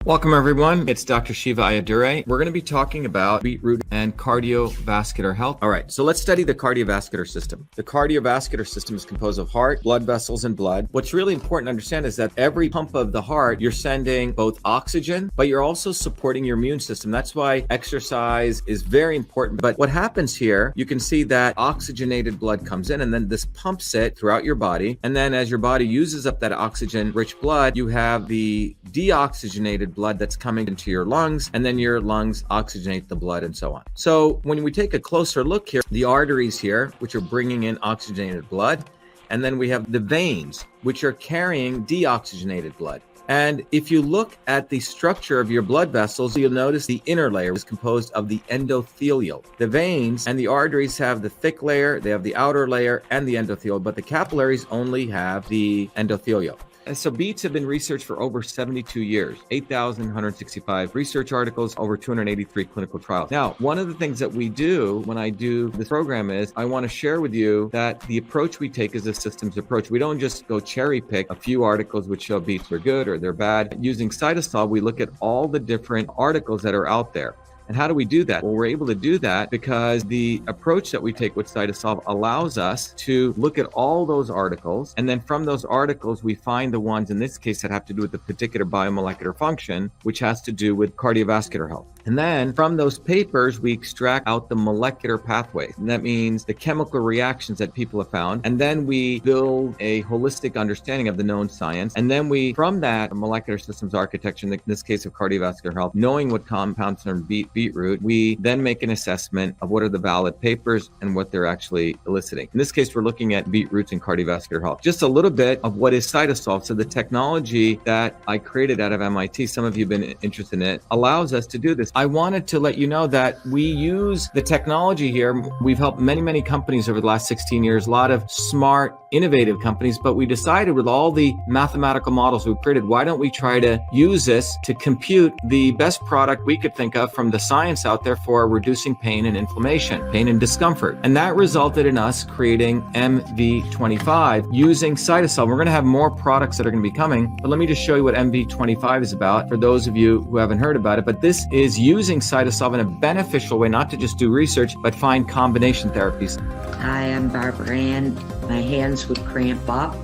Welcome everyone, it's Dr. Shiva Ayadure. We're going to be talking about beetroot and cardiovascular health. All right, so let's study the cardiovascular system. The cardiovascular system is composed of heart, blood vessels, and blood. What's really important to understand is that every pump of the heart, you're sending both oxygen, but you're also supporting your immune system. That's why exercise is very important. But what happens here, you can see that oxygenated blood comes in and then this pumps it throughout your body. And then as your body uses up that oxygen-rich blood, you have the deoxygenated blood that's coming into your lungs, and then your lungs oxygenate the blood and so on. So when we take a closer look here, the arteries here, which are bringing in oxygenated blood, and then we have the veins, which are carrying deoxygenated blood. And if you look at the structure of your blood vessels, you'll notice the inner layer is composed of the endothelial. The veins and the arteries have the thick layer, they have the outer layer and the endothelial, but the capillaries only have the endothelial. And so beets have been researched for over 72 years, 8,165 research articles, over 283 clinical trials. Now, one of the things that we do when I do this program is I want to share with you that the approach we take is a systems approach. We don't just go cherry pick a few articles which show beets are good or they're bad. Using CytoSolve, we look at all the different articles that are out there. And how do we do that? Well, we're able to do that because the approach that we take with CytoSolve allows us to look at all those articles. And then from those articles, we find the ones in this case that have to do with the particular biomolecular function, which has to do with cardiovascular health. And then from those papers, we extract out the molecular pathways. And that means the chemical reactions that people have found. And then we build a holistic understanding of the known science. And then we, from that molecular systems architecture, in this case of cardiovascular health, knowing what compounds are in beetroot, we then make an assessment of what are the valid papers and what they're actually eliciting. In this case, we're looking at beetroots and cardiovascular health. Just a little bit of what is CytoSolve. So the technology that I created out of MIT, some of you have been interested in it, allows us to do this. I wanted to let you know that we use the technology here. We've helped many companies over the last 16 years, a lot of smart, innovative companies, but we decided with all the mathematical models we've created, why don't we try to use this to compute the best product we could think of from the science out there for reducing pain and inflammation, pain and discomfort. And that resulted in us creating MV25 using CytoSolve. We're going to have more products that are going to be coming, but let me just show you what MV25 is about for those of you who haven't heard about it. But this is using CytoSolve in a beneficial way, not to just do research, but find combination therapies. Hi, I'm Barbara Ann. My hands would cramp up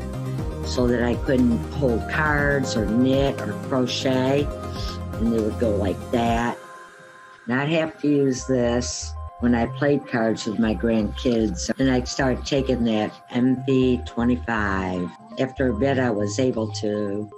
so that I couldn't hold cards or knit or crochet, and they would go like that. And I'd have to use this when I played cards with my grandkids. And I'd start taking that MV25. After a bit, I was able to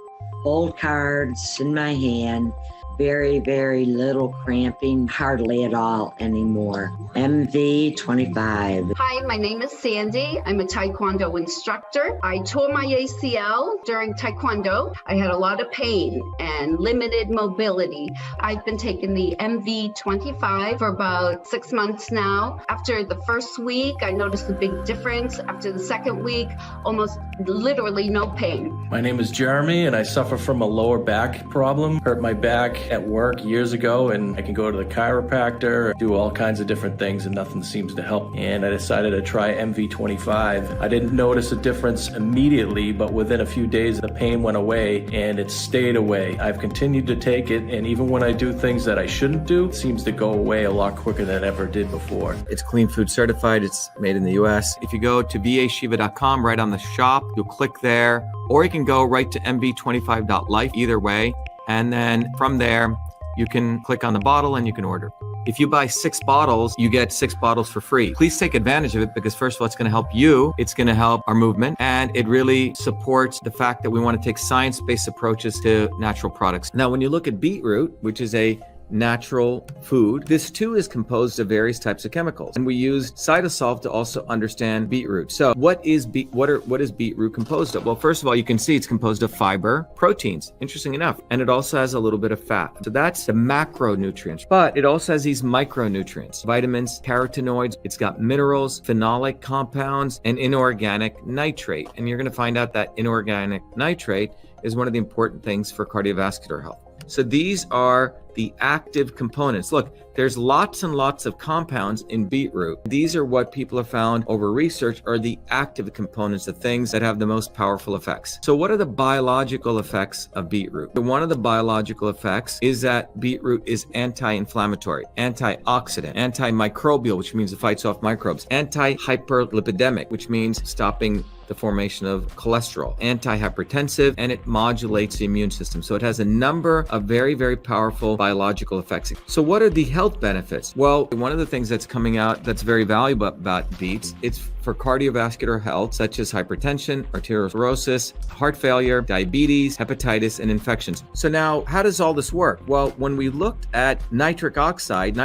hold cards in my hand. Very little cramping, hardly at all anymore. MV25. Hi, my name is Sandy. I'm a Taekwondo instructor. I tore my ACL during Taekwondo. I had a lot of pain and limited mobility. I've been taking the MV25 for about 6 months now. After the first week, I noticed a big difference. After the second week, almost literally no pain. My name is Jeremy, and I suffer from a lower back problem. Hurt my back at work years ago, and I can go to the chiropractor, do all kinds of different things, and nothing seems to help. And I decided to try MV25. I didn't notice a difference immediately, but within a few days, the pain went away, and it stayed away. I've continued to take it, and even when I do things that I shouldn't do, it seems to go away a lot quicker than it ever did before. It's clean food certified. It's made in the US. If you go to vashiva.com, right on the shop, you'll click there, or you can go right to mv25.life, either way. And then from there, you can click on the bottle and you can order. If you buy 6 bottles, you get 6 bottles for free. Please take advantage of it because first of all, it's going to help you. It's going to help our movement. And it really supports the fact that we want to take science-based approaches to natural products. Now, when you look at beetroot, which is a natural food, this too is composed of various types of chemicals, and we use CytoSolve to also understand beetroot. So what is beetroot composed of? Well, first of all, you can see it's composed of fiber, proteins, interesting enough, and it also has a little bit of fat. So that's the macronutrients, but it also has these micronutrients, vitamins, carotenoids. It's got minerals, phenolic compounds, and inorganic nitrate. And you're going to find out that inorganic nitrate is one of the important things for cardiovascular health. So these are the active components. Look, there's lots and lots of compounds in beetroot. These are what people have found over research are the active components, the things that have the most powerful effects. So what are the biological effects of beetroot? One of the biological effects is that beetroot is anti-inflammatory, antioxidant, antimicrobial, which means it fights off microbes, anti-hyperlipidemic, which means stopping the formation of cholesterol, antihypertensive, and it modulates the immune system. So it has a number of very, very powerful biological effects. So what are the health benefits? Well, one of the things that's coming out that's very valuable about beets, it's for cardiovascular health, such as hypertension, arteriosclerosis, heart failure, diabetes, hepatitis, and infections. So now, how does all this work? Well, when we looked at nitric oxide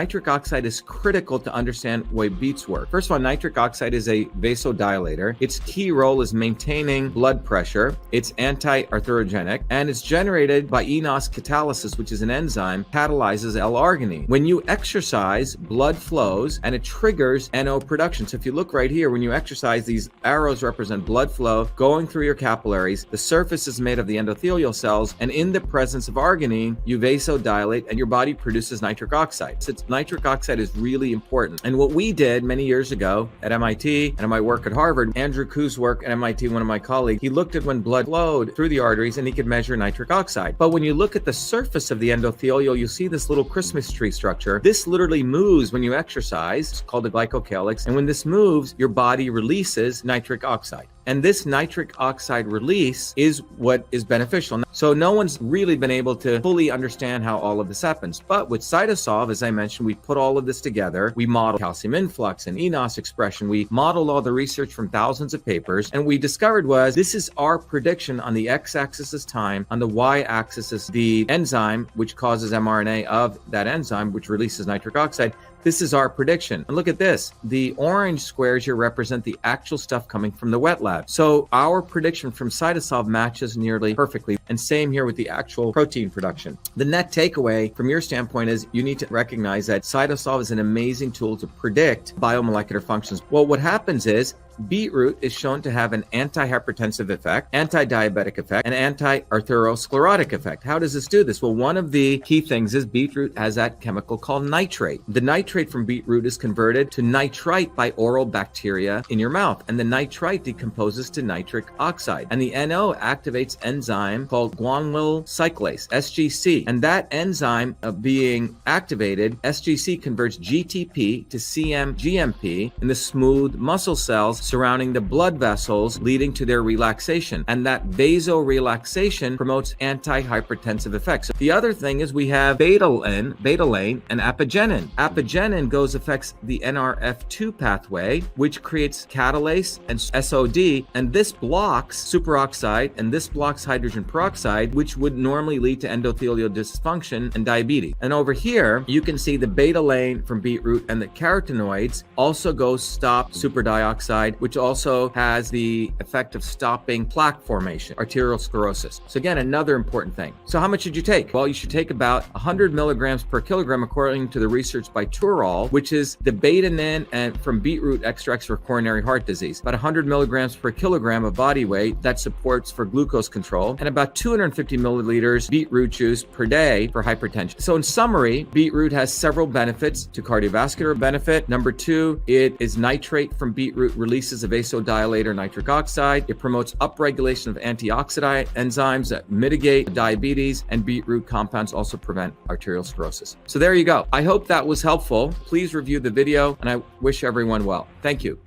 is critical to understand why beets work. First of all, nitric oxide is a vasodilator. Its key role is maintaining blood pressure. It's anti-arthrogenic, and it's generated by enos catalysis, which is an enzyme, catalyzes L-arginine. When you exercise, blood flows, and it triggers NO production. So if you look right here, when you exercise, these arrows represent blood flow going through your capillaries. The surface is made of the endothelial cells, and in the presence of arginine, you vasodilate, and your body produces nitric oxide. So nitric oxide is really important. And what we did many years ago at MIT and in my work at Harvard, Andrew Kuh's work at MIT, one of my colleagues, he looked at when blood flowed through the arteries and he could measure nitric oxide. But when you look at the surface of the endothelial, you see this little Christmas tree structure. This literally moves when you exercise. It's called the glycocalyx. And when this moves, your body releases nitric oxide. And this nitric oxide release is what is beneficial. So no one's really been able to fully understand how all of this happens. But with CytoSolve, as I mentioned, we put all of this together. We modeled calcium influx and enos expression. We modeled all the research from thousands of papers. And we discovered was this is our prediction. On the x-axis is time. On the y-axis is the enzyme, which causes mRNA of that enzyme, which releases nitric oxide. This is our prediction. And look at this. The orange squares here represent the actual stuff coming from the wet lab. So our prediction from CytoSolve matches nearly perfectly. And same here with the actual protein production. The net takeaway from your standpoint is you need to recognize that CytoSolve is an amazing tool to predict biomolecular functions. Well, what happens is beetroot is shown to have an anti-hypertensive effect, anti-diabetic effect, and anti-arteriosclerotic effect. How does this do this? Well, one of the key things is beetroot has that chemical called nitrate. The nitrate from beetroot is converted to nitrite by oral bacteria in your mouth, and the nitrite decomposes to nitric oxide. And the NO activates enzyme called guanylyl cyclase, SGC. And that enzyme being activated, SGC converts GTP to CM-GMP in the smooth muscle cells surrounding the blood vessels, leading to their relaxation. And that vasorelaxation promotes anti-hypertensive effects. The other thing is we have betalain, and apigenin. Apigenin affects the NRF2 pathway, which creates catalase and SOD, and this blocks superoxide, and this blocks hydrogen peroxide, which would normally lead to endothelial dysfunction and diabetes. And over here, you can see the betalain from beetroot and the carotenoids also stop superdioxide, which also has the effect of stopping plaque formation, arteriosclerosis. So again, another important thing. So how much should you take? Well, you should take about 100 milligrams per kilogram according to the research by Turol, which is the betanin and from beetroot extracts for coronary heart disease. About 100 milligrams per kilogram of body weight that supports for glucose control, and about 250 milliliters beetroot juice per day for hypertension. So in summary, beetroot has several benefits to cardiovascular benefit. Number 2, it is nitrate from beetroot releases a vasodilator nitric oxide. It promotes upregulation of antioxidant enzymes that mitigate diabetes, and beetroot compounds also prevent arteriosclerosis. So there you go. I hope that was helpful. Please review the video, and I wish everyone well. Thank you.